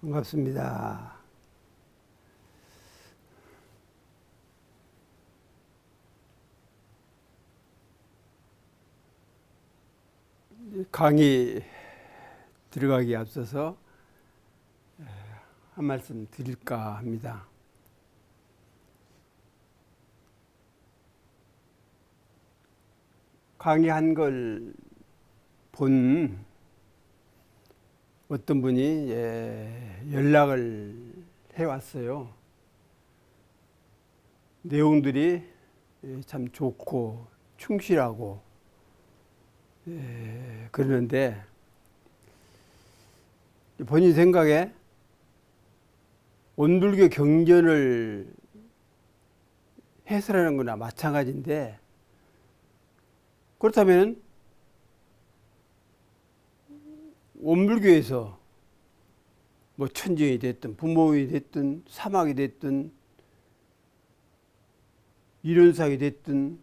반갑습니다. 강의 들어가기에 앞서서 한 말씀 드릴까 합니다. 강의한 걸 본 어떤 분이 연락을 해왔어요. 내용들이 참 좋고 충실하고 그러는데 본인 생각에 온불교 경전을 해설하는 거나 마찬가지인데, 그렇다면 온불교에서 뭐 천정이 됐든 부모이 됐든 사막이 됐든 이론사이 됐든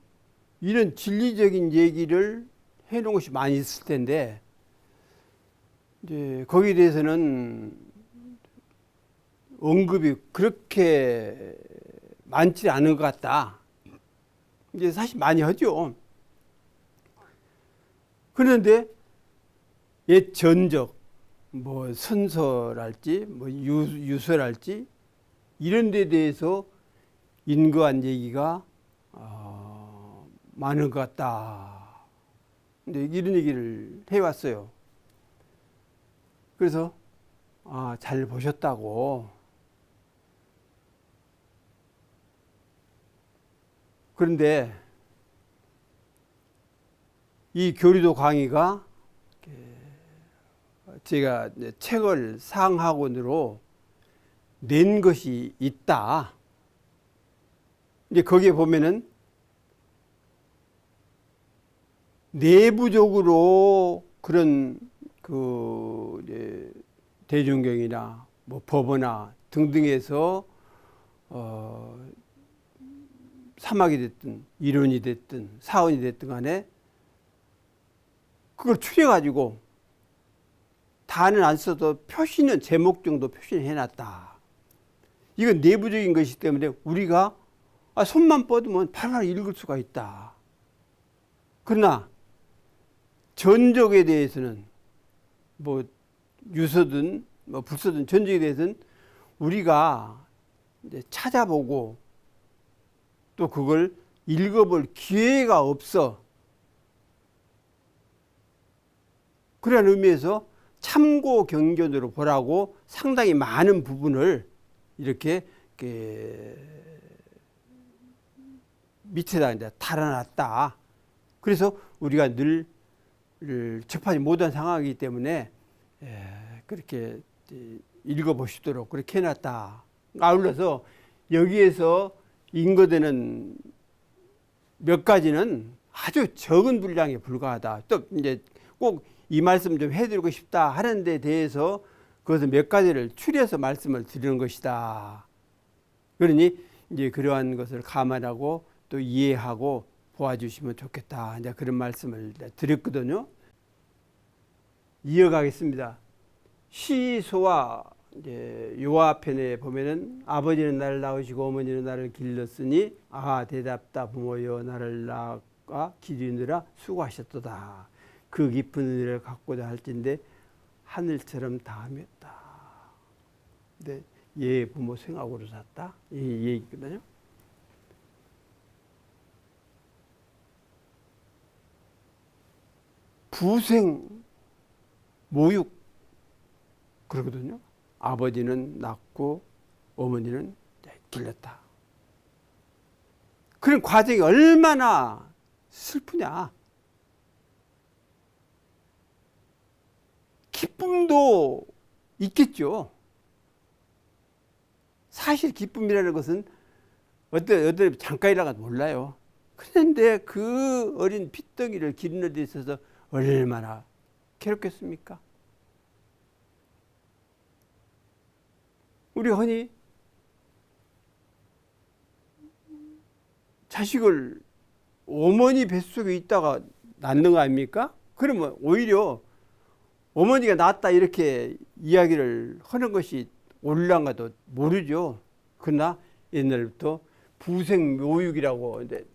이런 진리적인 얘기를 해놓은 것이 많이 있을 텐데, 이제 거기에 대해서는 언급이 그렇게 많지 않은 것 같다. 이제 사실 많이 하죠. 그런데 옛 전적, 뭐 선설할지, 뭐 유설할지 이런 데 대해서 인거한 얘기가 많은 것 같다. 근데 이런 얘기를 해왔어요. 그래서 잘 보셨다고. 그런데 이 교리도 강의가 제가 책을 상학원으로 낸 것이 있다. 이제 거기에 보면은 내부적으로 그런 대중경이나 뭐 법어나 등등에서 사막이 됐든 이론이 됐든 사언이 됐든 간에 그걸 추려가지고 다는 안 써도 표시는 제목 정도 표시를 해놨다. 이건 내부적인 것이기 때문에 우리가 손만 뻗으면 바로 읽을 수가 있다. 그러나 전적에 대해서는 뭐 유서든 뭐 불서든 전적에 대해서는 우리가 이제 찾아보고 또 그걸 읽어볼 기회가 없어. 그런 의미에서 참고 경전으로 보라고 상당히 많은 부분을 이렇게 밑에다 이제 달아놨다. 그래서 우리가 늘 접하지 못한 상황이기 때문에 그렇게 읽어보시도록 그렇게 해놨다. 아울러서 여기에서 인거되는 몇 가지는 아주 적은 분량에 불과하다. 또 이제 꼭 이 말씀 좀 해드리고 싶다 하는 데 대해서 그것을 몇 가지를 추려서 말씀을 드리는 것이다. 그러니 이제 그러한 것을 감안하고 또 이해하고 보아주시면 좋겠다. 이제 그런 말씀을 드렸거든요. 이어가겠습니다. 시소와 이제 요아편에 보면은 아버지는 나를 낳으시고 어머니는 나를 길렀으니 대답다 부모여 나를 낳아 기르느라 수고하셨도다. 그 깊은 은혜를 갖고자 할진대 하늘처럼 다하였다. 근데 얘 부모 생각으로 샀다. 이 얘기거든요. 부생 모육 그러거든요. 아버지는 낳고 어머니는 길렀다. 그런 과정이 얼마나 슬프냐. 기쁨도 있겠죠. 사실 기쁨이라는 것은 어떤 잠깐이라가 몰라요. 그런데 그 어린 핏덩이를 기르는 데 있어서 얼마나 괴롭겠습니까? 우리 흔히 자식을 어머니 뱃속에 있다가 낳는 거 아닙니까? 그러면 오히려 어머니가 낳았다 이렇게 이야기를 하는 것이 올랑가도 모르죠. 그러나 옛날부터 부생묘육이라고 이제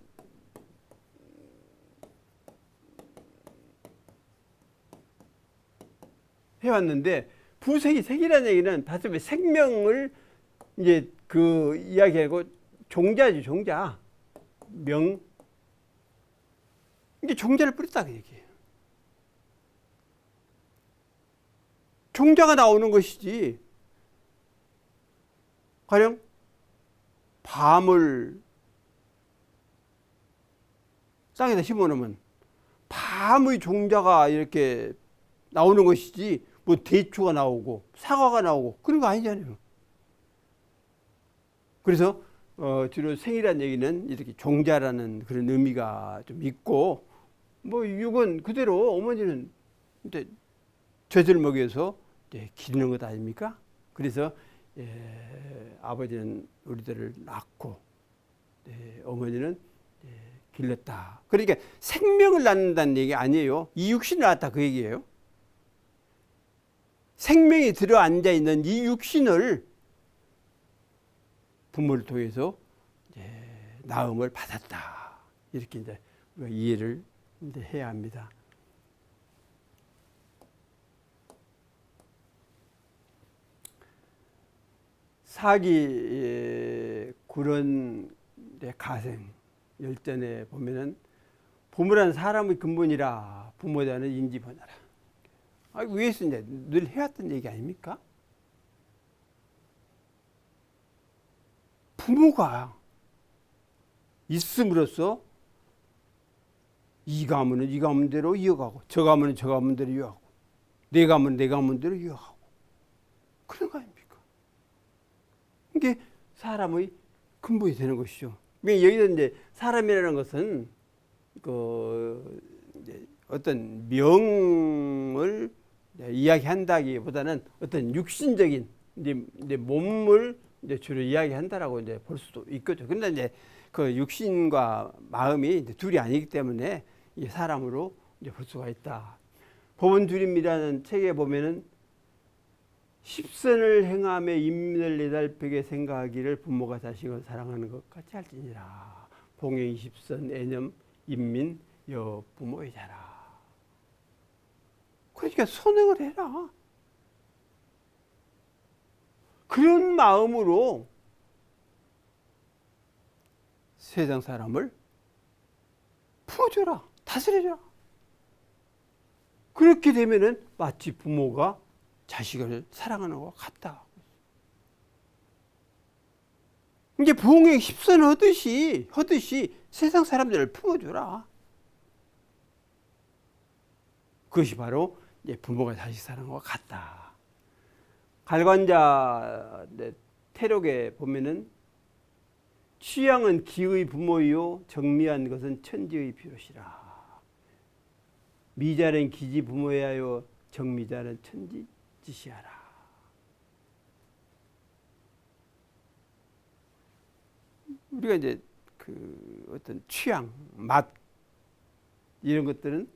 해왔는데, 부생이 생이라는 얘기는 다시 생명을 이제 그 이야기하고 종자지, 종자. 명. 이게 종자를 뿌렸다 그 얘기예요. 종자가 나오는 것이지. 가령 밤을 땅에다 심어놓으면 밤의 종자가 이렇게 나오는 것이지, 뭐 대추가 나오고 사과가 나오고 그런 거 아니잖아요. 그래서 주로 생이라는 얘기는 이렇게 종자라는 그런 의미가 좀 있고, 뭐 육은 그대로 어머니는 이제 젖을 먹여서 기르는 것 아닙니까? 그래서 아버지는 우리들을 낳고 어머니는 길렀다. 그러니까 생명을 낳는다는 얘기 아니에요. 이 육신을 낳았다 그 얘기예요. 생명이 들어앉아 있는 이 육신을 부모를 통해서 낳음을 받았다. 이렇게 이제 우리가 이해를 이제 해야 합니다. 사기 구런 가생 열전에 보면은 부모라는 사람의 근본이라 부모자는 인지번하라. 위에서 이제 늘 해왔던 얘기 아닙니까? 부모가 있음으로써 이 가문은 이 가문대로 이어가고, 저 가문은 저 가문대로 이어가고, 내 가문은 내 가문대로 이어가고, 그런 거 아닙니까? 이게 사람의 근본이 되는 것이죠. 여기서 이제 사람이라는 것은 이제 어떤 명을 이야기한다기보다는 어떤 육신적인 이제 몸을 이제 주로 이야기한다라고 이제 볼 수도 있겠죠. 근데 이제 그 육신과 마음이 이제 둘이 아니기 때문에 이 사람으로 이제 볼 수가 있다. 법은 줄임이라는 책에 보면은 십선을 행함에 인민을 내달벽에 생각하기를 부모가 자식을 사랑하는 것 같이 할지니라. 봉행 십선 애념 인민 여 부모이자라. 그러니까 선행을 해라. 그런 마음으로 세상 사람을 품어줘라. 다스려줘라. 그렇게 되면은 마치 부모가 자식을 사랑하는 것 같다. 이제 봉행 십선 하듯이 세상 사람들을 품어줘라. 그것이 바로 이제 부모가 자식 사랑하는 것 같다. 갈관자 태록에 보면은 취향은 기의 부모이요 정미한 것은 천지의 비롯이라. 미자는 기지 부모야요 정미자는 천지 지시하라. 우리가 이제 그 어떤 취향, 맛 이런 것들은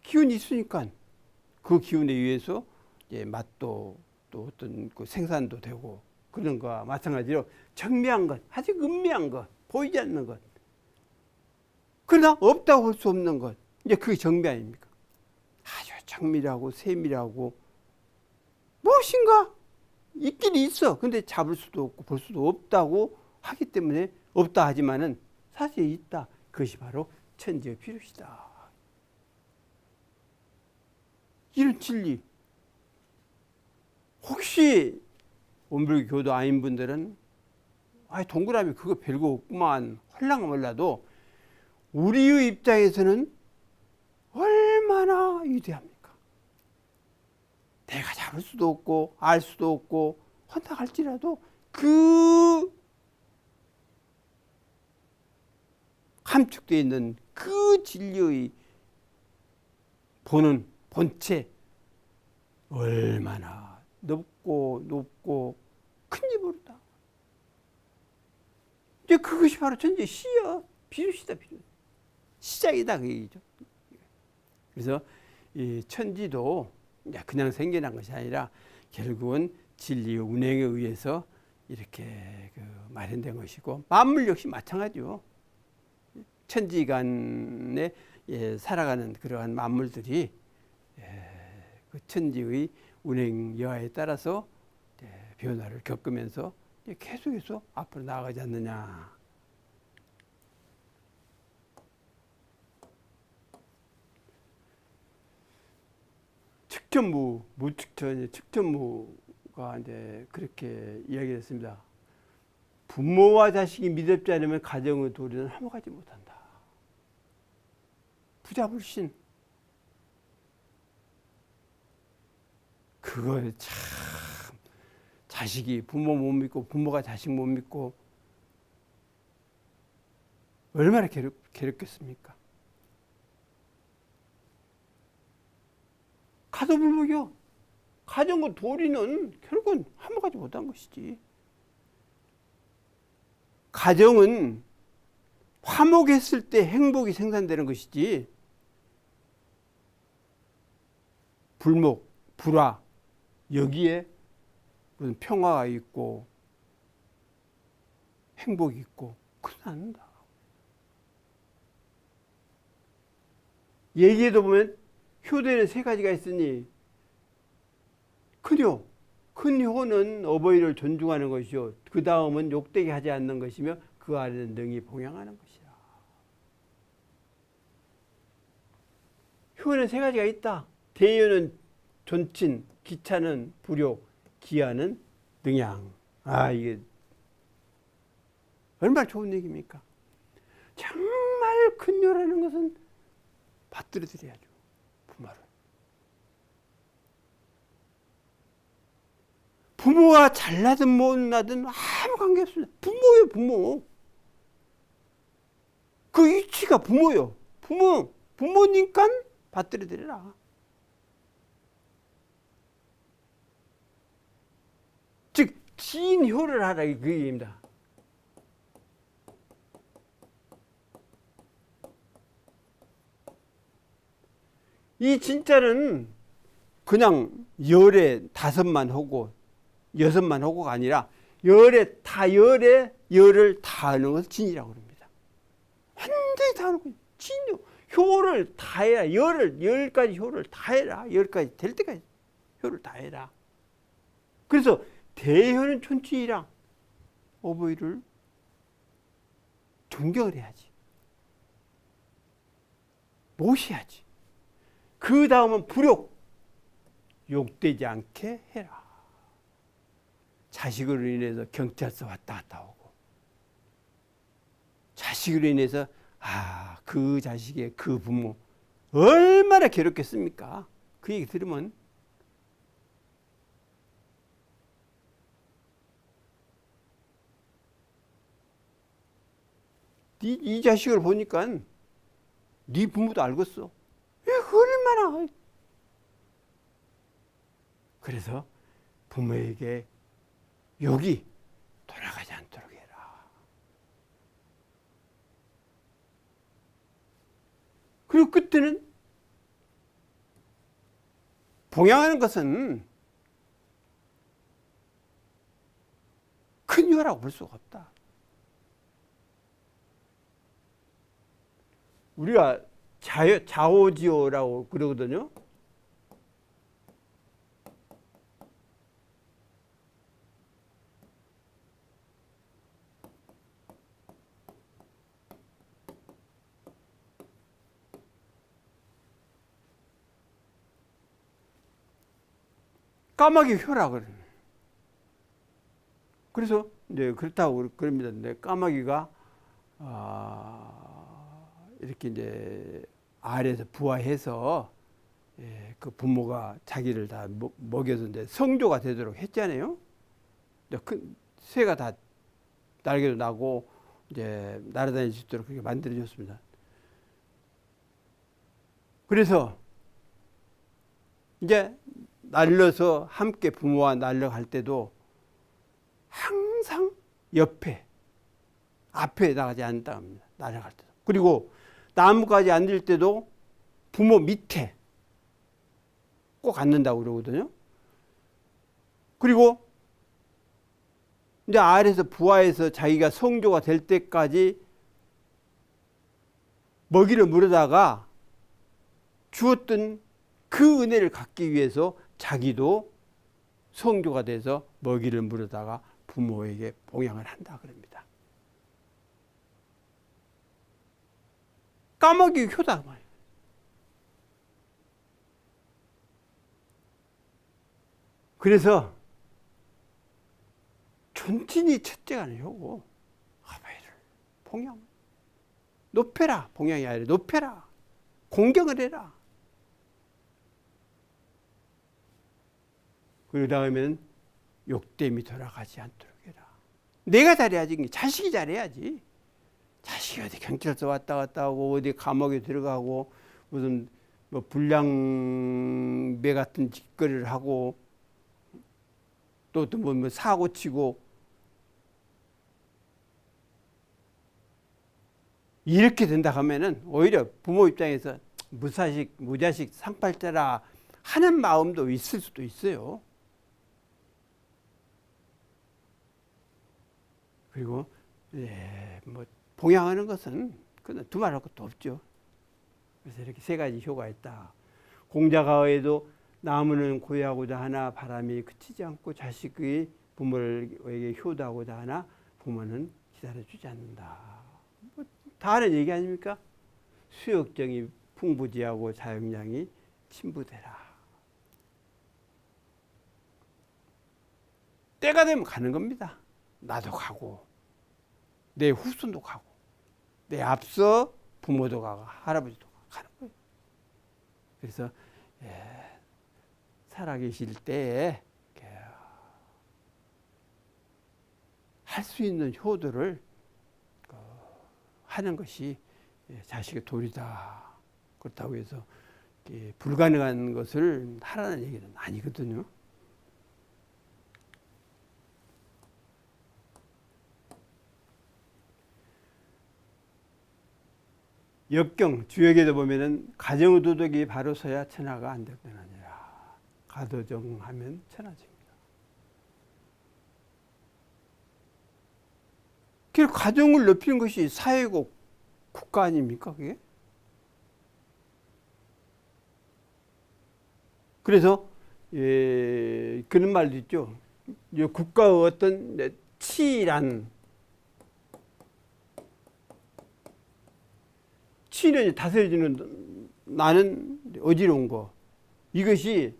기운이 있으니까 그 기운에 의해서 맛도 또 어떤 그 생산도 되고 그런 거와 마찬가지로 정미한 것, 아주 은미한 것, 보이지 않는 것, 그러나 없다고 할 수 없는 것, 이제 그게 정미 아닙니까? 아주 정밀하고 세밀하고 무엇인가 있긴 있어. 근데 잡을 수도 없고 볼 수도 없다고 하기 때문에 없다 하지만은 사실 있다. 그것이 바로 천지의 비롯이다. 이런 진리. 혹시 원불교 교도 아닌 분들은 동그라미 그거 별거 없구만 헐랑은 몰라도 우리의 입장에서는 얼마나 위대합니까? 내가 잡을 수도 없고 알 수도 없고 한다 할지라도 그 함축되어 있는 그 진리의 보는 본체 얼마나 높고 큰지 모른다. 이제 그것이 바로 전제 시야 비롯이다. 비롯. 시작이다 그 얘기죠. 그래서 이 천지도 그냥 생겨난 것이 아니라 결국은 진리의 운행에 의해서 이렇게 마련된 것이고, 만물 역시 마찬가지요. 천지간에 살아가는 그러한 만물들이 그 천지의 운행 여하에 따라서 변화를 겪으면서 계속해서 앞으로 나아가지 않느냐. 측천무, 무측천이 측천무가 이제 그렇게 이야기했습니다. 부모와 자식이 믿음지 않으면 가정의 도리는 화목하지 못한다. 부자불신. 그거 참, 자식이 부모 못 믿고 부모가 자식 못 믿고 얼마나 괴롭겠습니까? 가도불복이요. 가정과 도리는 결국은 화목하지 못한 것이지. 가정은 화목했을 때 행복이 생산되는 것이지, 불목, 불화, 여기에 무슨 평화가 있고 행복이 있고 그러지 않는다. 얘기에도 보면 효도에는 세 가지가 있으니, 큰효, 큰 효는 어버이를 존중하는 것이요, 그 다음은 욕되게 하지 않는 것이며 그 아래는 능히 봉양하는 것이라. 효는 세 가지가 있다. 대효는 존친, 기차는 불욕, 기하는 능양. 이게 얼마나 좋은 얘기입니까? 정말 큰 효라는 것은 받들어 드려야죠, 부모를. 부모가 잘나든 못나든 아무 관계없습니다. 부모예요, 부모. 그 위치가 부모요. 부모니까 받들어 드려라. 즉 진효를 하라, 그 얘기입니다. 이 진짜는 그냥 열에 5만 하고 6만 하고가 아니라 열에 열을 다 하는 것을 진이라고 합니다. 완전히 다 하는 거예요. 진효. 효를 다 해라. 10가지 효를 다 해라. 10가지 될 때까지 효를 다 해라. 그래서 대효는 촌친이라, 어버이를 존경을 해야지. 모셔야지. 그 다음은 불욕. 욕되지 않게 해라. 자식으로 인해서 경찰서 왔다 갔다 오고, 자식으로 인해서 그 자식의 그 부모 얼마나 괴롭겠습니까? 그 얘기 들으면. 이 자식을 보니까 네 부모도 알겠어. 얼마나. 그래서 부모에게 욕이 돌아가지 않도록 해라. 그리고 그때는 봉양하는 것은 큰 효라고 볼 수가 없다. 우리가 자오지오라고 그러거든요. 까마귀 효라 그러네. 그래서 이제 그렇다고 그럽니다. 근데 까마귀가 이렇게 이제 아래에서 부화해서 그 부모가 자기를 다 먹여서 이제 성조가 되도록 했잖아요. 큰 새가 다 날개도 나고 이제 날아다닐 수 있도록 그렇게 만들어줬습니다. 그래서 이제 날려서 함께 부모와 날려갈 때도 항상 앞에 나가지 않는다 합니다. 날아갈 때도. 그리고 나무까지 앉을 때도 부모 밑에 꼭 갖는다고 그러거든요. 그리고 이제 아래에서 부화해서 자기가 성조가 될 때까지 먹이를 물어다가 주었던 그 은혜를 갖기 위해서 자기도 성조가 돼서 먹이를 물어다가 부모에게 봉양을 한다 그럽니다. 까마귀 효다 말이에요. 그래서 존칭이 첫째가 아니고 아바이를 봉양, 높여라. 봉양이 아니라 높여라. 공경을 해라. 그 다음에는 욕됨이 돌아가지 않도록 해라. 내가 잘해야지. 자식이 잘해야지. 자식이 어디 경찰서 왔다 갔다 하고 어디 감옥에 들어가고 무슨 뭐 불량배 같은 짓거리를 하고 또 뭐 사고 치고 이렇게 된다 하면은 오히려 부모 입장에서 무자식 상팔자라 하는 마음도 있을 수도 있어요. 그리고 뭐 봉양하는 것은 그건 두말할 것도 없죠. 그래서 이렇게 세 가지 효과가 있다. 공자가에도 나무는 고요하고자 하나 바람이 그치지 않고 자식의 부모에게 효도하고자 하나 부모는 기다려주지 않는다. 뭐 다 아는 얘기 아닙니까? 수욕정이 풍부지하고 자영량이 침부되라. 때가 되면 가는 겁니다. 나도 가고 내 후손도 가고 내 앞서 부모도 가고 할아버지도 가는 거예요. 그래서 살아계실 때에 할 수 있는 효도를 하는 것이 자식의 도리다. 그렇다고 해서 불가능한 것을 하라는 얘기는 아니거든요. 역경 주역에도 보면은 가정의 도덕이 바로 서야 천하가 안정되느니라. 가도정하면 천하집니다. 그래서 가정을 높이는 것이 사회고 국가 아닙니까 그게? 그래서 그런 말도 있죠. 국가의 어떤 치란 치는 다스려지는 나는 어지러운 거. 이것이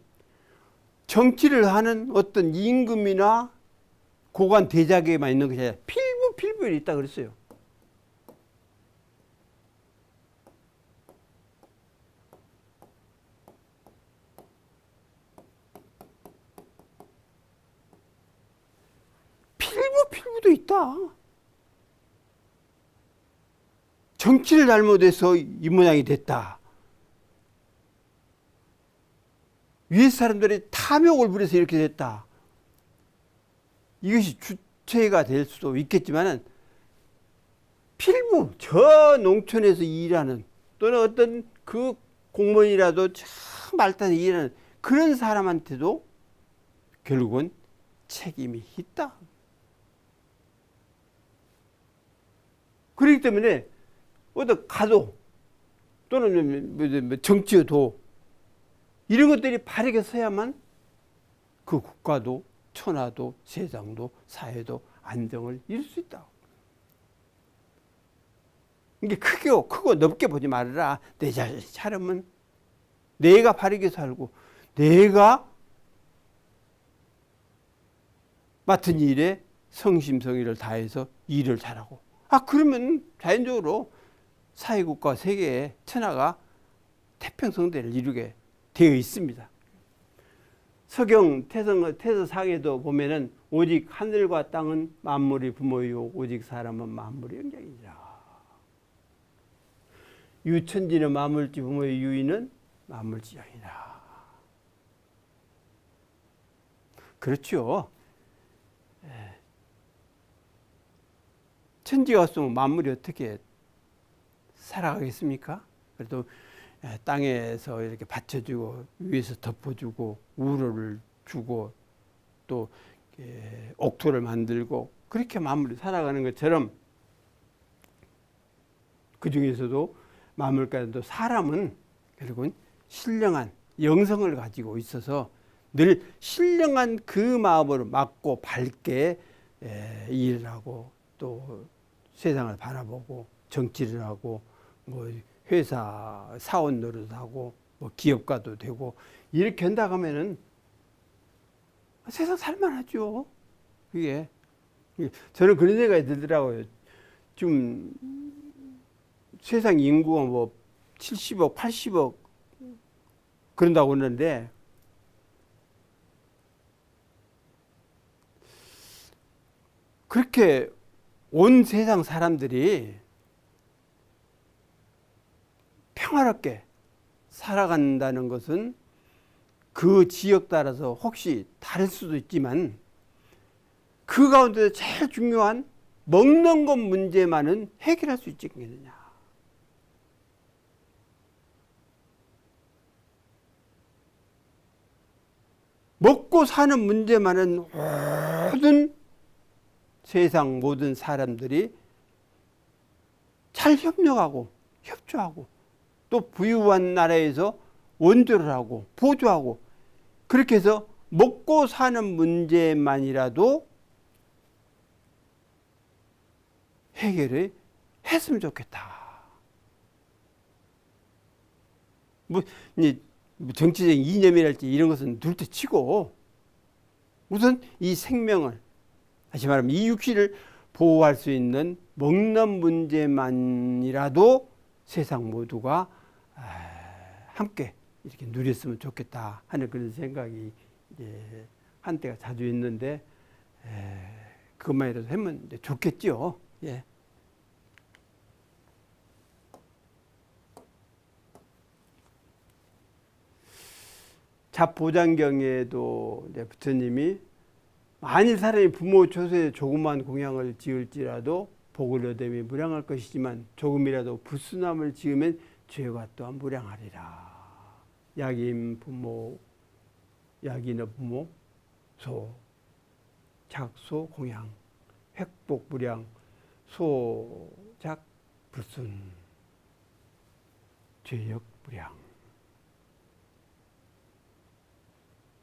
정치를 하는 어떤 임금이나 고관 대작에만 있는 것이 아니라 필부에 있다 그랬어요. 필부도 있다. 정치를 잘못해서 이 모양이 됐다. 위에 사람들이 탐욕을 부려서 이렇게 됐다. 이것이 주체가 될 수도 있겠지만은 필부, 저 농촌에서 일하는 또는 어떤 그 공무원이라도 참 말단에 일하는 그런 사람한테도 결국은 책임이 있다. 그렇기 때문에 어떤 가도 또는 정치의 도 이런 것들이 바르게 서야만 그 국가도 천하도 세상도 사회도 안정을 이룰 수 있다. 이게 크고 넓게 보지 말아라. 내 자식 차려면 내가 바르게 살고 내가 맡은 일에 성심성의를 다해서 일을 잘하고 그러면 자연적으로 사회국가 세계의 천하가 태평성대를 이루게 되어 있습니다. 서경 태서상에도 보면은 오직 하늘과 땅은 만물이 부모이요 오직 사람은 만물의 영장이니라. 유천지는 만물지 부모의 유의는 만물지장이라. 그렇죠. 천지가 없으면 만물이 어떻게 살아가겠습니까? 그래도 땅에서 이렇게 받쳐주고 위에서 덮어주고 우로를 주고 또 옥토를 만들고 그렇게 마무리 살아가는 것처럼 그 중에서도 마물가에도 사람은 결국은 신령한 영성을 가지고 있어서 늘 신령한 그 마음으로 맑고 밝게 일을 하고 또 세상을 바라보고 정치를 하고 뭐 회사 사원 노릇하고 뭐 기업가도 되고 이렇게 한다 하면은 세상 살만하죠. 그게 저는 그런 생각이 들더라고요. 좀 세상 인구가 뭐 70억, 80억 그런다고 그러는데 그렇게 온 세상 사람들이 평화롭게 살아간다는 것은 그 지역 따라서 혹시 다를 수도 있지만 그 가운데 제일 중요한 먹는 것 문제만은 해결할 수 있지 않겠느냐. 먹고 사는 문제만은 모든 세상 모든 사람들이 잘 협력하고 협조하고 또 부유한 나라에서 원조를 하고 보조하고 그렇게 해서 먹고 사는 문제만이라도 해결을 했으면 좋겠다. 뭐 정치적인 이념이랄지 이런 것은 둘째 치고 우선 이 생명을 다시 말하면 이 육신을 보호할 수 있는 먹는 문제만이라도 세상 모두가 함께 이렇게 누렸으면 좋겠다 하는 그런 생각이 이제 한때가 자주 있는데 그것만이라도 하면 좋겠죠. 예. 잡보장경에도 이제 부처님이 만일 사람이 부모 조세에 조그만 공양을 지을지라도 복을 얻으면 무량할 것이지만 조금이라도 불순함을 지으면 죄가 또한 무량하리라. 약인 부모, 약인의 부모, 소, 작소 공양, 획복 무량, 소작 불순, 죄역 무량.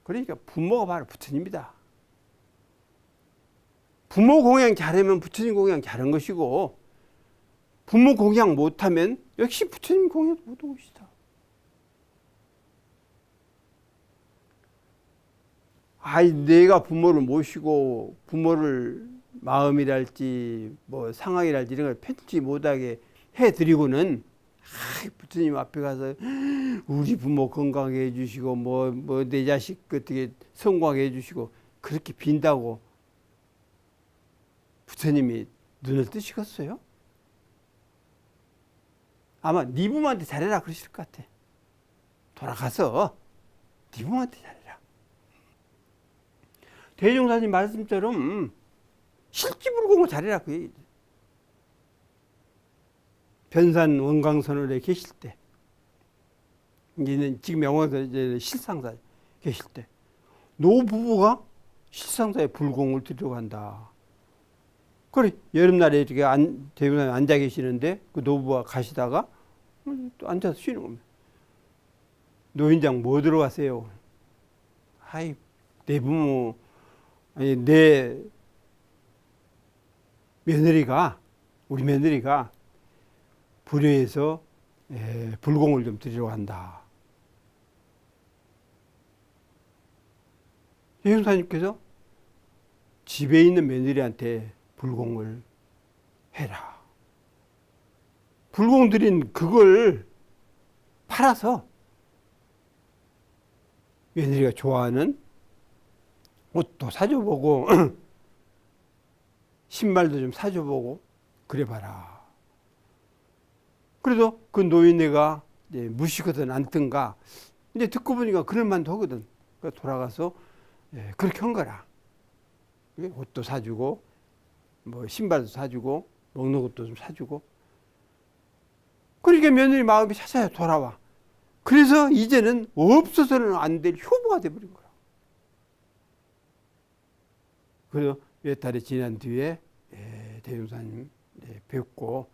그러니까 부모가 바로 부처님이다. 부모 공양 잘하면 부처님 공양 잘한 것이고 부모 공양 못하면 역시 부처님 공양 못한 것이다. 아이 내가 부모를 모시고 부모를 마음이랄지 뭐 상황이랄지 이런 걸 편치 못하게 해드리고는 부처님 앞에 가서 우리 부모 건강하게 해주시고 뭐 내 자식 어떻게 성공하게 해주시고 그렇게 빈다고 부처님이 눈을 뜨시겠어요? 아마 네 부모한테 잘해라 그러실 것 같아. 돌아가서 네 부모한테 잘해라. 대종사님 말씀처럼 실지불공을 잘해라 그 얘기죠. 변산 원광선원에 계실 때, 이제는 지금 영화에서 이제 실상사 계실 때, 노부부가 실상사에 불공을 들여간다. 그래 여름날에 이렇게 대변에 앉아 계시는데 그 노부부가 가시다가 또 앉아서 쉬는 겁니다. 노인장 뭐 들어가세요? 아이 내 부모 아니 내 며느리가 우리 며느리가 불효해서 불공을 좀 드리러 간다. 예수사님께서 집에 있는 며느리한테 불공을 해라. 불공 드린 그걸 팔아서 며느리가 좋아하는 옷도 사줘보고 신발도 좀 사줘보고 그래봐라. 그래도 그 노인네가 무시거든 않든가 이제 듣고 보니까 그럴만도 하거든. 그러니까 돌아가서 그렇게 한 거라. 옷도 사주고 뭐 신발도 사주고 먹는 것도 좀 사주고 그러니까 며느리 마음이 차차야 돌아와. 그래서 이제는 없어서는 안 될 효부가 돼버린 거야. 그래서 몇 달이 지난 뒤에 대종사님 뵙고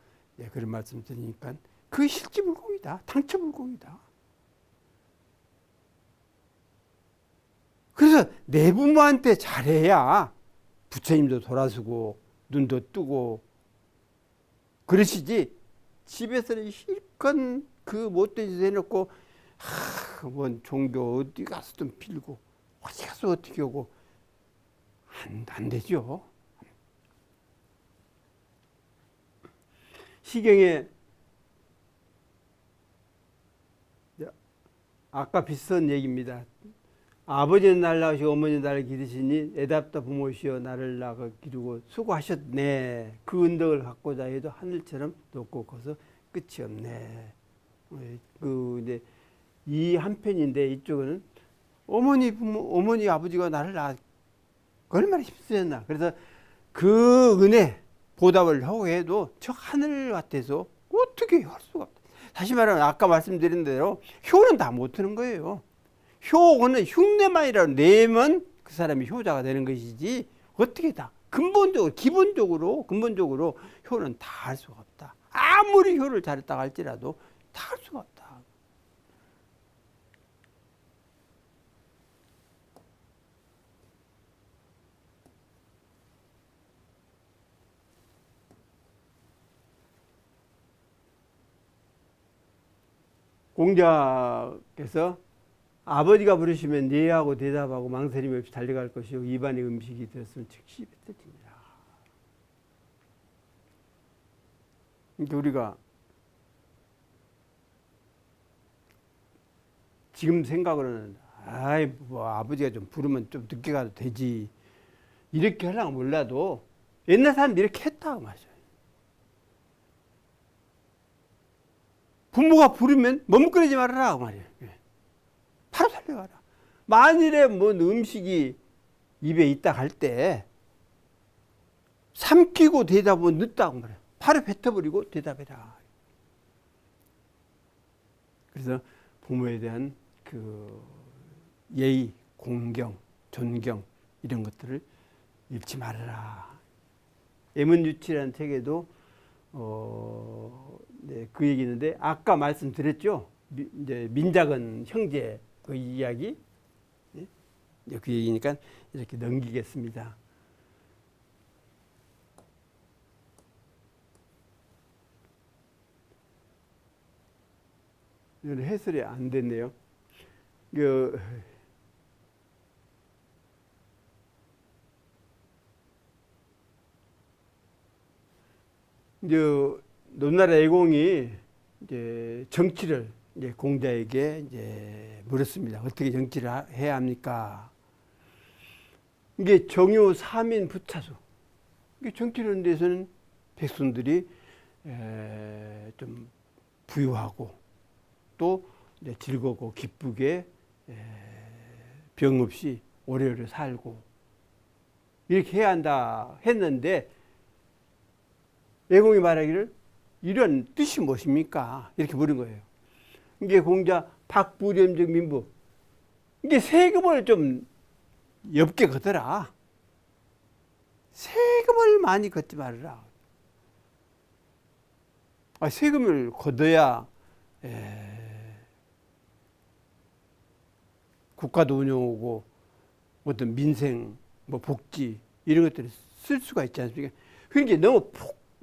그런 말씀 드리니까 그게 실지불공이다. 당처불공이다. 그래서 내 부모한테 잘해야 부처님도 돌아서고 눈도 뜨고 그러시지, 집에서는 실컷 그 못된 짓 해놓고 뭔 종교 어디 가서 좀 빌고 어디 가서 어떻게 오고 안 되죠. 시경에 아까 비슷한 얘기입니다. 아버지는 날 낳으시고 어머니는 나를 기르시니 애답다 부모시여 나를 낳아 기르고 수고하셨네. 그 은덕을 갖고자 해도 하늘처럼 높고 커서 끝이 없네. 이제 이 한편인데 이쪽은 어머니 아버지가 나를 낳아 얼마나 힘쓰셨나. 그래서 그 은혜 보답을 하고 해도 저 하늘 같아서 어떻게 할 수가 없다. 다시 말하면 아까 말씀드린 대로 효는 다 못하는 거예요. 효는 흉내만이라도 내면 그 사람이 효자가 되는 것이지 어떻게 다 근본적으로 효는 다 할 수가 없다. 아무리 효를 잘했다 할지라도 다 할 수가 없다. 공자께서 아버지가 부르시면 예하고 대답하고 망설임 없이 달려갈 것이요 입안의 음식이 되었으면 즉시 뱉어지니라. 그러니까 우리가 지금 생각으로는 뭐 아버지가 좀 부르면 좀 늦게 가도 되지 이렇게 하려고 몰라도 옛날 사람들이 이렇게 했다고 말이죠. 부모가 부르면 머뭇거리지 말아라 그 말이에요. 바로 달려가라. 만일에 뭔 음식이 입에 있다 할 때 삼키고 대답은 늦다고 말해요. 바로 뱉어버리고 대답해라. 그래서 부모에 대한 그 예의, 공경, 존경 이런 것들을 잃지 말아라. 예문유치라는 책에도 그 얘기 있는데 아까 말씀드렸죠. 이제 민작은 형제 그 이야기, 그 얘기니까 이렇게 넘기겠습니다. 이건 해설이 안 됐네요. 이제 논나라 애공이 이제 정치를 이제 공자에게 이제 물었습니다. 어떻게 정치를 해야 합니까? 이게 정유 삼인 부차수. 이게 정치를 하는 데서는 백성들이 좀 부유하고 또 이제 즐겁고 기쁘게 병 없이 오래오래 살고 이렇게 해야 한다 했는데 애공이 말하기를 이런 뜻이 무엇입니까? 이렇게 물은 거예요. 이게 공자 박부렴적 민부. 이게 세금을 좀 엽게 걷어라. 세금을 많이 걷지 말아라. 세금을 걷어야 국가도 운영하고 어떤 민생, 뭐 복지 이런 것들을 쓸 수가 있지 않습니까? 그러니까 너무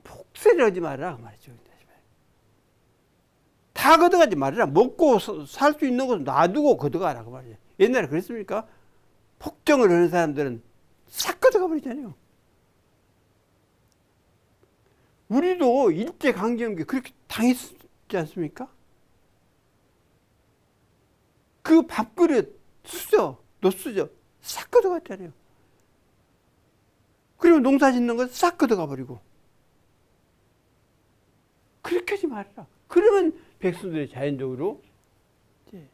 폭세를 하지 말아라 그 말이죠. 다 걷어가지 말아라. 먹고 살 수 있는 것은 놔두고 걷어가라 그 말이에요. 옛날에 그랬습니까? 폭정을 하는 사람들은 싹 걷어가 버리잖아요. 우리도 일제강점기 그렇게 당했지 않습니까? 그 밥그릇 노수저 싹 걷어갔잖아요. 그리고 농사 짓는 거 싹 걷어가 버리고. 그렇게 하지 말아라. 그러면 백성들이 자연적으로 이제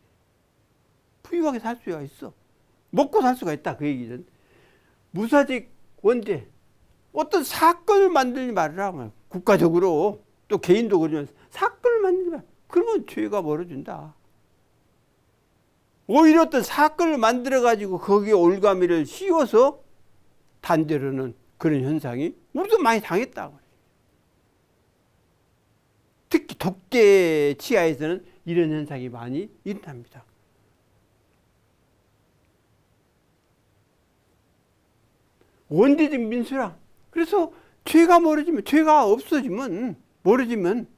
부유하게 살 수가 있어. 먹고 살 수가 있다. 그 얘기는. 무사직 원죄. 어떤 사건을 만들지 말아라. 국가적으로 또 개인도 그러면 사건을 만들지 말아라. 그러면 죄가 멀어진다. 오히려 어떤 사건을 만들어 가지고 거기에 올가미를 씌워서 단죄로는 그런 현상이 우리도 많이 당했다고. 특히 독재 치하에서는 이런 현상이 많이 일어납니다. 원대적 민수랑. 그래서 죄가 없어지면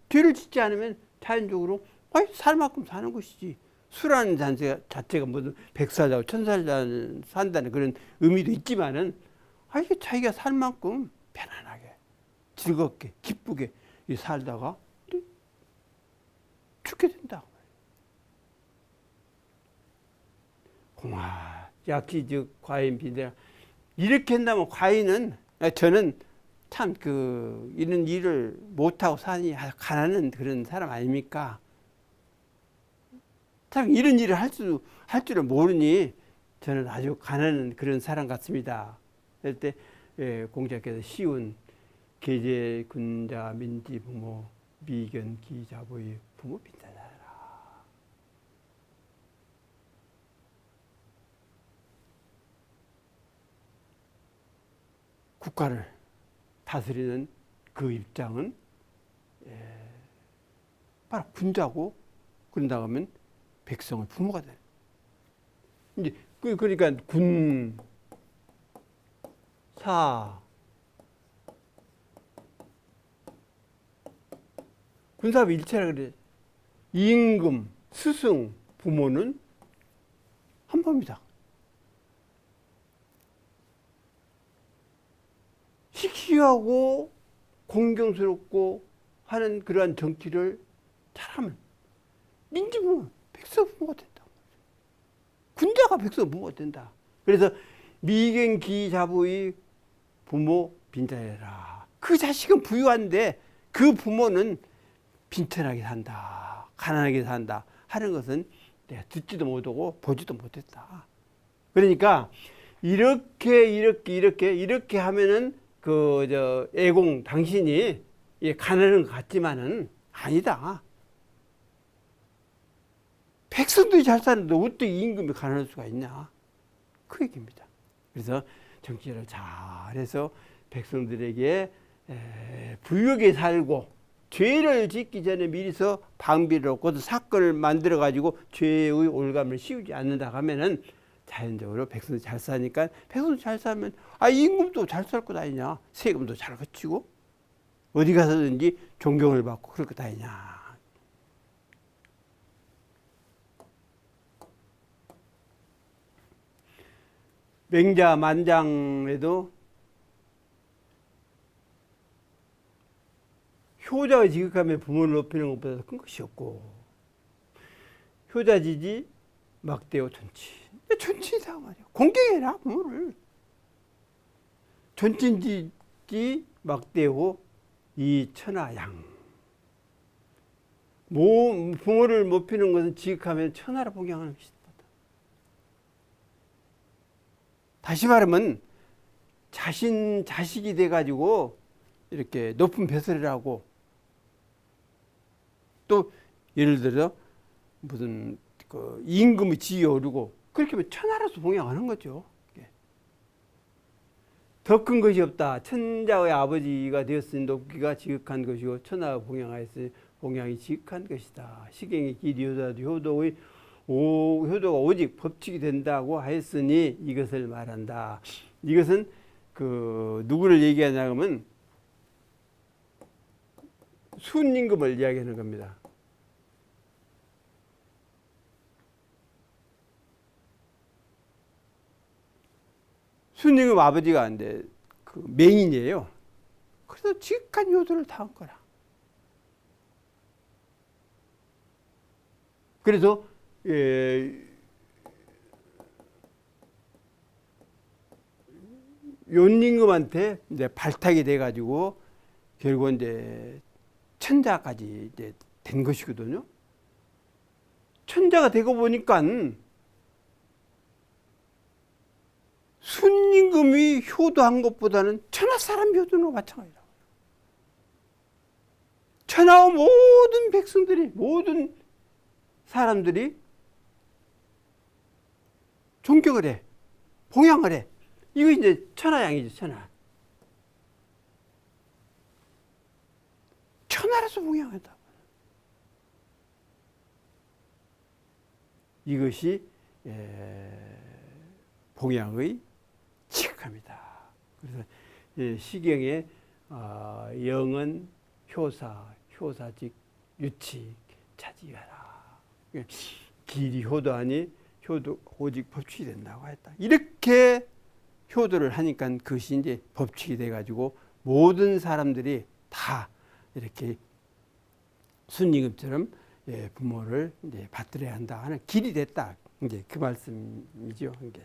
죄를 짓지 않으면 자연적으로 살 만큼 사는 것이지. 수라는 자체가 무슨 100살자고 1000살 산다는 그런 의미도 있지만은 이게 자기가 살 만큼 편안하게 즐겁게 기쁘게 살다가 죽게 된다고. 공화 약지 즉 과인 비대. 이렇게 한다면 과인은 저는 참 이런 일을 못하고 사니 가난한 그런 사람 아닙니까? 참 이런 일을 할 줄을 모르니 저는 아주 가난한 그런 사람 같습니다. 그럴 때 공자께서 시운 계제 군자 민지 부모 미견 기자보의 부모 빈자라. 국가를 다스리는 그 입장은 바로 군자고, 그런다 하면 백성의 부모가 돼. 이제 그러니까 군, 사, 군사부 일체라 그래. 임금, 스승, 부모는 한 법이다. 시기하고 공경스럽고 하는 그러한 정치를 잘하면 민주부모, 백성부모가 된다. 군대가 백성부모가 된다. 그래서 미경기자부의 부모 빈자해라. 그 자식은 부유한데 그 부모는 빈천하게 산다, 가난하게 산다 하는 것은 내가 듣지도 못하고 보지도 못했다. 그러니까 이렇게 하면은 애공 당신이 가난한 것 같지만은 아니다. 백성들이 잘 사는데 어떻게 임금이 가난할 수가 있냐, 그 얘기입니다. 그래서 정치를 잘해서 백성들에게 부유하게 살고 죄를 짓기 전에 미리서 방비를 얻고 사건을 만들어 가지고 죄의 올감을 씌우지 않는다 하면은 자연적으로 백성들이 잘 사니까, 백성들이 잘 살면 임금도 잘 살 것 아니냐, 세금도 잘 거치고 어디 가서든지 존경을 받고 그럴 것 아니냐. 맹자 만장에도 효자가 지극하면 부모를 높이는 것보다 큰 것이 없고, 효자지지 막대오 존치. 존치다 말이야. 공경해라 부모를. 존친지지 막대오 이 천하양. 부모를 높이는 것은 지극하면 천하를 복양하는 것이다. 다시 말하면 자식이 돼가지고 이렇게 높은 벼슬을 하고, 또 예를 들어 무슨 임금의 지위에 오르고 그렇게 하면 천하로서 봉양하는 거죠. 더 큰 것이 없다. 천자의 아버지가 되었으니 높기가 지극한 것이고 천하가 봉양하였으니 봉양이 지극한 것이다. 시경의 길이 효도가 오직 법칙이 된다고 하였으니 이것을 말한다. 이것은 누구를 얘기하냐면 순임금을 이야기하는 겁니다. 순임금 아버지가 이제 맹인이에요. 그래서 지극한 효도를 당한 거라. 그래서 윤임금한테 이제 발탁이 돼가지고 결국 이제 천자까지 이제 된 것이거든요. 천자가 되고 보니까 순임금이 효도한 것보다는 천하 사람 효도는 마찬가지라고요. 천하의 모든 백성들이, 모든 사람들이 존경을 해. 봉양을 해. 이거 이제 천하양이죠, 천하. 천하라서 봉양한다. 이것이 봉양의 지극함이다. 그래서 시경에 영은 효사, 효사직, 유칙, 차지하라. 길이 효도하니 오직 법칙이 된다고 했다. 이렇게 효도를 하니까 그것이 이제 법칙이 돼가지고 모든 사람들이 다 이렇게 순임금처럼 부모를 이제 받들어야 한다 하는 길이 됐다. 이제 그 말씀이죠. 이제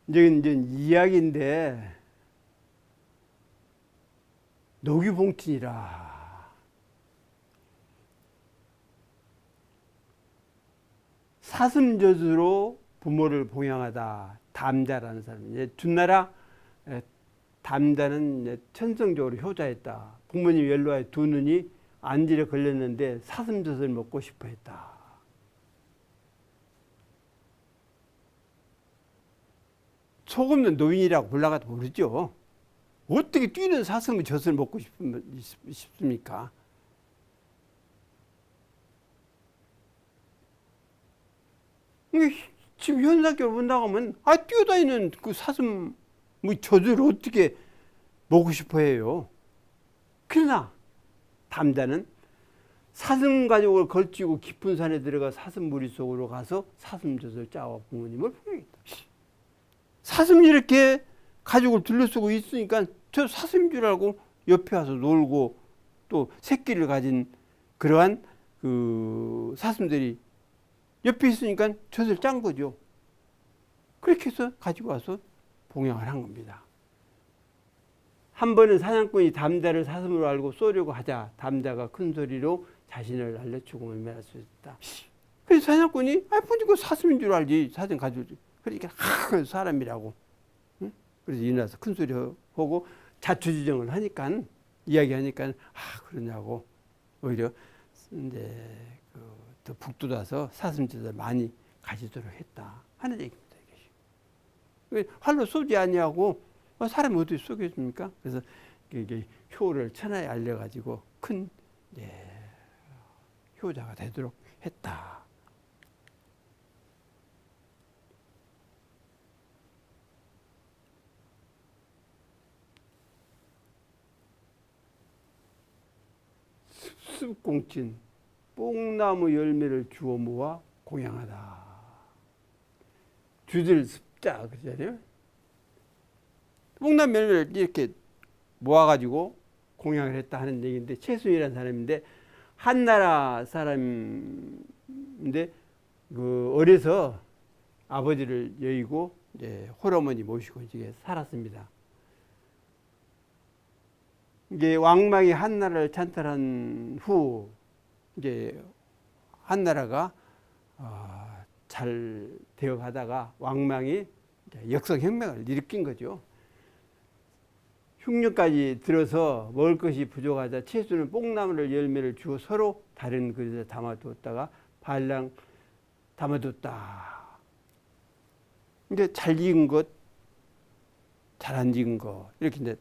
이야기인데 노규봉친이라 사슴젖으로 부모를 봉양하다. 담자라는 사람. 이제 준나라 담자는 이제 천성적으로 효자였다. 부모님 연로하여 두 눈이 안질에 걸렸는데 사슴젖을 먹고 싶어 했다. 속 없는 노인이라고 불러가도 모르죠. 어떻게 뛰는 사슴의 젖을 먹고 싶습니까? 지금 현상적으로 본다고 하면 뛰어다니는 그 사슴의 젖을 어떻게 먹고 싶어 해요. 그러나 담자는 사슴 가죽을 걸치고 깊은 산에 들어가 사슴 무리 속으로 가서 사슴젖을 짜와 부모님을 봉양했다. 사슴이 이렇게 가죽을 둘러쓰고 있으니까 저 사슴인 줄 알고 옆에 와서 놀고 또 새끼를 가진 그러한 그 사슴들이 옆에 있으니까 젖을 짠 거죠. 그렇게 해서 가지고 와서 봉양을 한 겁니다. 한 번은 사냥꾼이 담자를 사슴으로 알고 쏘려고 하자 담자가 큰 소리로 자신을 날려 죽음을 면할 수 있다. 그래서 사냥꾼이 보니까 사슴인 줄 알지. 사슴 가지고. 그러니까 사람이라고. 응? 그래서 일어나서 큰 소리 하고 자초지정을 하니까 이야기하니까 그러냐고 오히려 이제 더 북돋아서 사슴젖을 많이 가지도록 했다 하는 얘기입니다. 활로 쏘지 아니하고 사람이 어떻게 쏘겠습니까? 그래서 이게 효를 천하에 알려가지고 큰 효자가 되도록 했다. 습습공친 뽕나무 열매를 주워 모아 공양하다. 주들 습자 그러잖아요. 뽕나무 열매를 이렇게 모아가지고 공양을 했다 하는 얘기인데 최순이라는 사람인데 한나라 사람인데 그 어려서 아버지를 여의고 이제 홀어머니 모시고 이제 살았습니다. 이게 왕망이 한나라를 찬탈한 후 이제 한나라가 잘 되어가다가 왕망이 역성혁명을 일으킨 거죠. 흉년까지 들어서 먹을 것이 부족하자 채수는 뽕나무를 열매를 주어 서로 다른 그릇에 담아두었다가 발랑 담아뒀다. 이제 잘 익은 것, 잘 안 익은 것 이렇게 이제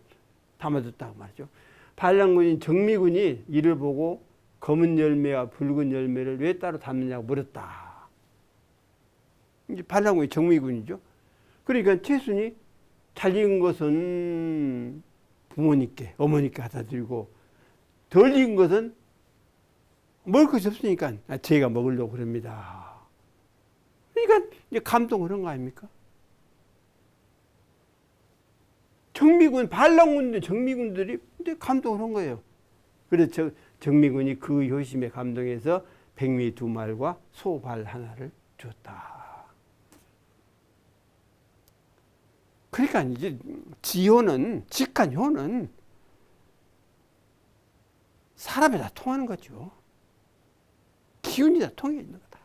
담아뒀다고 말이죠. 반란군인 정미군이 이를 보고 검은 열매와 붉은 열매를 왜 따로 담느냐고 물었다. 이제 반란군이 정미군이죠. 그러니까 최순이 잘 익은 것은 부모님께, 어머니께 갖다 드리고 덜 익은 것은 먹을 것이 없으니까 제가 먹으려고 그럽니다. 그러니까 이제 감동을 한 거 아닙니까? 정미군, 반란군들, 정미군들이 감동을 한 거예요. 그래서 정미군이 그 효심에 감동해서 백미 2마리와 소발 하나를 줬다. 그러니까 이제 지효는, 직간효는 사람에 다 통하는 거죠. 기운이 다 통해 있는 거다.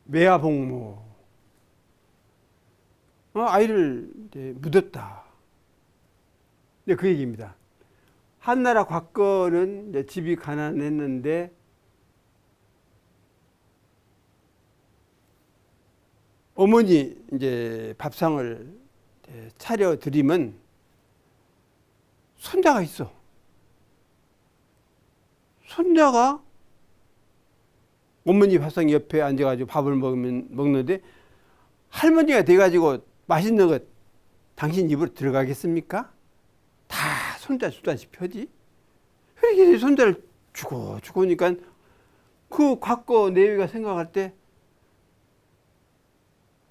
매화복무, 아이를 이제 묻었다. 네, 그 얘기입니다. 한나라 곽거는 이제 집이 가난했는데 어머니 이제 밥상을 차려 드리면 손자가 있어. 손자가 어머니 밥상 옆에 앉아가지고 밥을 먹는데 할머니가 돼가지고 맛있는 것 당신 입으로 들어가겠습니까? 다 손자 주다시 펴지. 그렇게 손자를 주고 오니까 그 곽거 내외가 생각할 때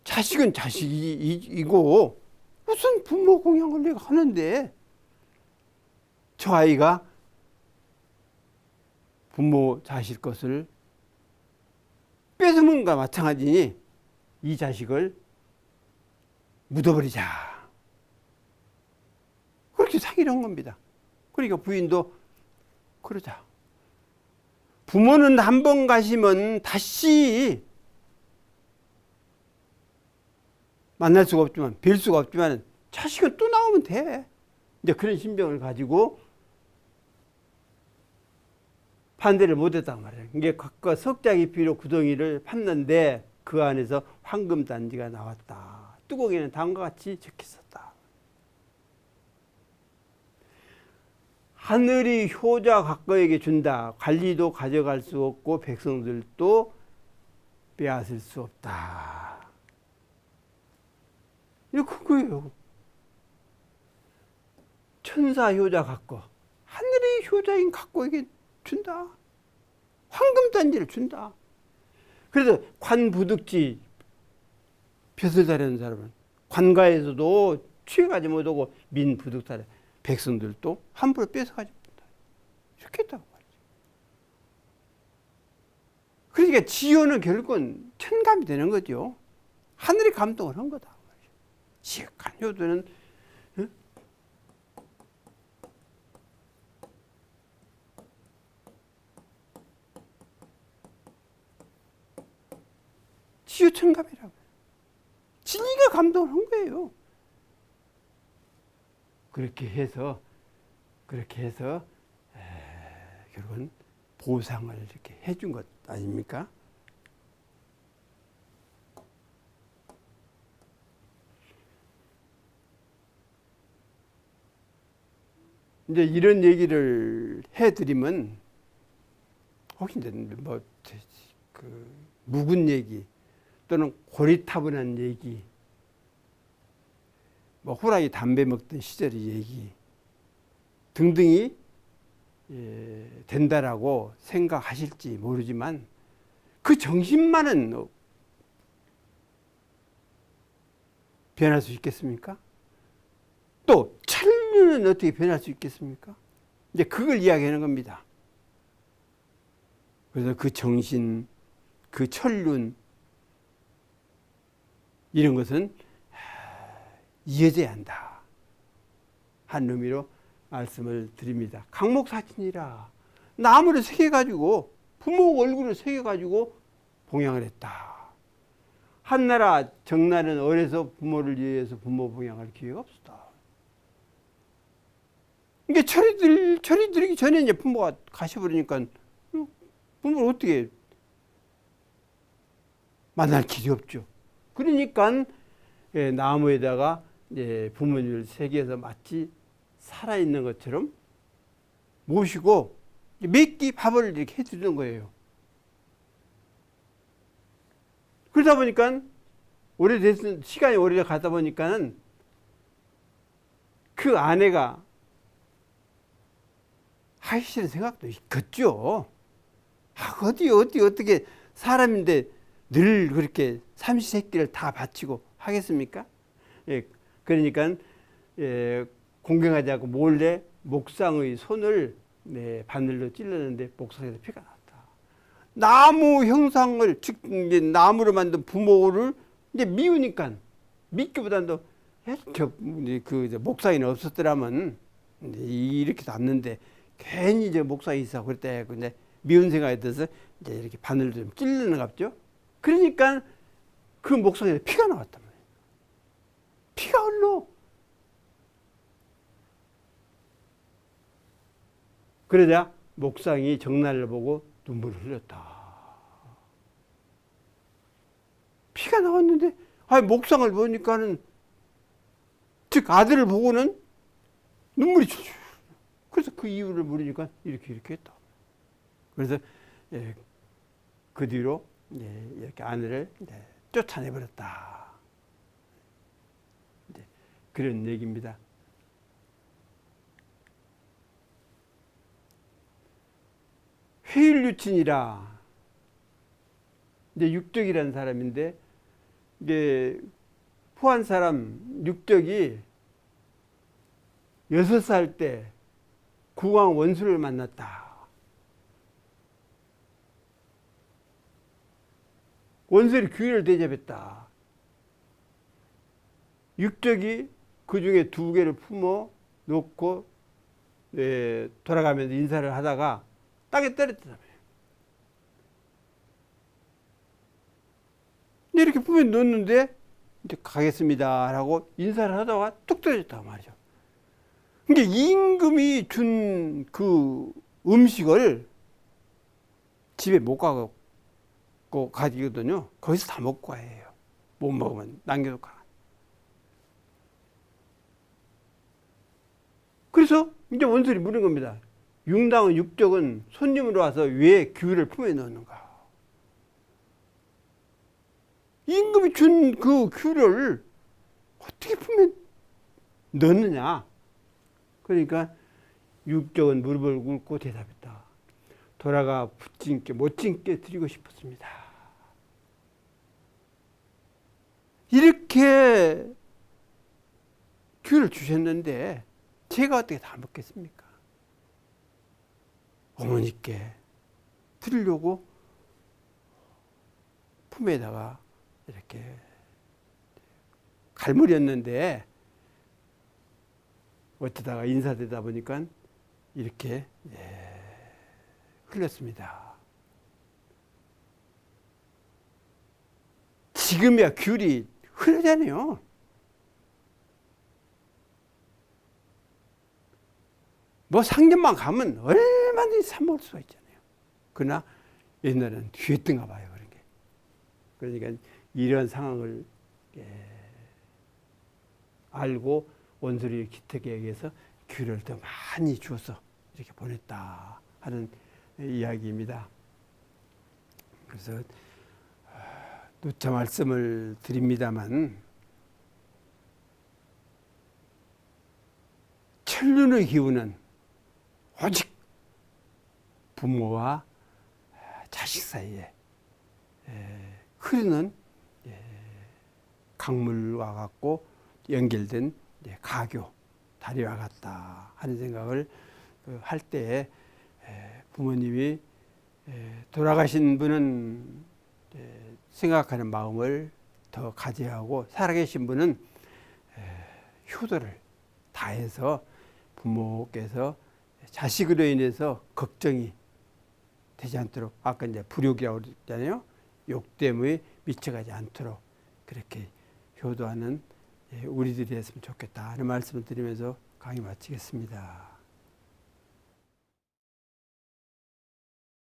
자식은 자식이고 무슨 부모 공양을 내가 하는데 저 아이가 부모 자식 것을 뺏으면 것과 마찬가지니 이 자식을 묻어버리자. 그렇게 상의를 한 겁니다. 그러니까 부인도 그러자. 부모는 한 번 가시면 다시 만날 수가 없지만, 뵐 수가 없지만 자식은 또 나오면 돼. 이제 그런 심정을 가지고 반대를 못했단 말이에요. 이게 각각 석자 깊이로 구덩이를 팠는데 그 안에서 황금 단지가 나왔다. 뚜껑에는 다음과 같이 적혀 있었다. 하늘이 효자 각거에게 준다. 관리도 가져갈 수 없고 백성들도 빼앗을 수 없다. 이거 그거예요. 천사 효자 각거. 하늘이 효자인 각거에게 준다. 황금 단지를 준다. 그래서 관부득지 벼슬 다리는 사람은 관가에서도 취해가지 못하고 민부득다리 백성들도 함부로 뺏어가지 못한다. 이렇게 했다고 말이죠. 그러니까 지효는 결국은 천감이 되는 거죠. 하늘이 감동을 한 거다. 지극한 효도는 지효천감이라고. 진리가 감동을 한 거예요. 그렇게 해서 결국은 보상을 이렇게 해준 것 아닙니까? 이제 이런 얘기를 해드리면 혹시 뭐 묵은 얘기 또는 고리타분한 얘기, 뭐 호랑이 담배 먹던 시절의 얘기 등등이 된다라고 생각하실지 모르지만 그 정신만은 변할 수 있겠습니까? 또 천륜은 어떻게 변할 수 있겠습니까? 이제 그걸 이야기하는 겁니다. 그래서 그 정신, 그 천륜 이런 것은 이어져야 한다 한 의미로 말씀을 드립니다. 강목사진이라 나무를 새겨가지고 부모 얼굴을 새겨가지고 봉양을 했다. 한나라 정나는 어려서 부모를 위해서 부모 봉양할 기회가 없었다. 이게 철이 들기 전에 이제 부모가 가셔버리니까 부모를 어떻게 만날 길이 없죠. 그러니까 나무에다가 부모님을 새겨서 마치 살아있는 것처럼 모시고 몇 끼 밥을 이렇게 해주는 거예요. 그러다 보니까 시간이 오래 가다 보니까는 그 아내가 하기 싫은 생각도 있겠죠. 어떻게 사람인데 늘 그렇게 삼시세끼를 다 바치고 하겠습니까? 그러니까 공경하지 않고 몰래 목상의 손을 바늘로 찔렀는데 목상에서 피가 났다. 나무 형상을 즉 나무로 만든 부모를 이제 미우니까 믿기보다도 그 목상에는 없었더라면 이렇게 났는데 괜히 목상이 있어 그랬대. 근데 미운 생각이 들어서 이제 이렇게 바늘을 좀 찔르는 것 같죠. 그러니까 그 목상에 피가 나왔단 말이에요. 피가 흘러. 그러자 목상이 정날을 보고 눈물을 흘렸다. 피가 나왔는데, 목상을 보니까는, 즉, 아들을 보고는 눈물이 쭉. 그래서 그 이유를 모르니까 이렇게 했다. 그래서, 그 뒤로, 이렇게 아내를 쫓아내버렸다. 그런 얘기입니다. 회일유친이라, 이제 육적이라는 사람인데, 이게 포한 사람 육적이 6살 때 국왕 원수를 만났다. 원수를 규율을 대접했다. 육적이 그 중에 2개를 품어 놓고 돌아가면서 인사를 하다가 땅에 떨어졌다며. 이렇게 품에 넣었는데 이제 가겠습니다 라고 인사를 하다가 뚝 떨어졌다고 말이죠. 그러니까 임금이 준 그 음식을 집에 못 가고 가지거든요. 거기서 다 먹고 가요. 못 먹으면 남겨놓고 가. 그래서 이제 원술이 물은 겁니다. 융당은 육적은 손님으로 와서 왜 규를 품에 넣는가? 임금이 준 그 규를 어떻게 품에 넣느냐? 그러니까 육적은 무릎을 꿇고 대답했다. 돌아가 부친께 모친께 드리고 싶었습니다. 이렇게 규를 주셨는데 제가 어떻게 다 먹겠습니까? 어머니께 드리려고 품에다가 이렇게 갈무렸는데 어쩌다가 인사되다 보니까 이렇게 흘렸습니다. 지금이야 귤이 흐르잖아요. 뭐 상점만 가면 얼마든지 사 먹을 수가 있잖아요. 그러나 옛날에는 뒤였던가 봐요. 그런 게. 그러니까 이런 상황을 알고 원수리 기특에게서 귤을 더 많이 주어서 이렇게 보냈다 하는 이야기입니다. 그래서 누차 말씀을 드립니다만 천륜의 기운은 오직 부모와 자식 사이에 흐르는 강물과 같고 연결된 가교, 다리와 같다 하는 생각을 할 때에 부모님이 돌아가신 분은 생각하는 마음을 더 가져하고 살아계신 분은 효도를 다해서 부모께서 자식으로 인해서 걱정이 되지 않도록 아까 이제 불욕이라고 그랬잖아요. 욕됨에 미쳐가지 않도록 그렇게 효도하는 우리들이 했으면 좋겠다 하는 말씀을 드리면서 강의 마치겠습니다.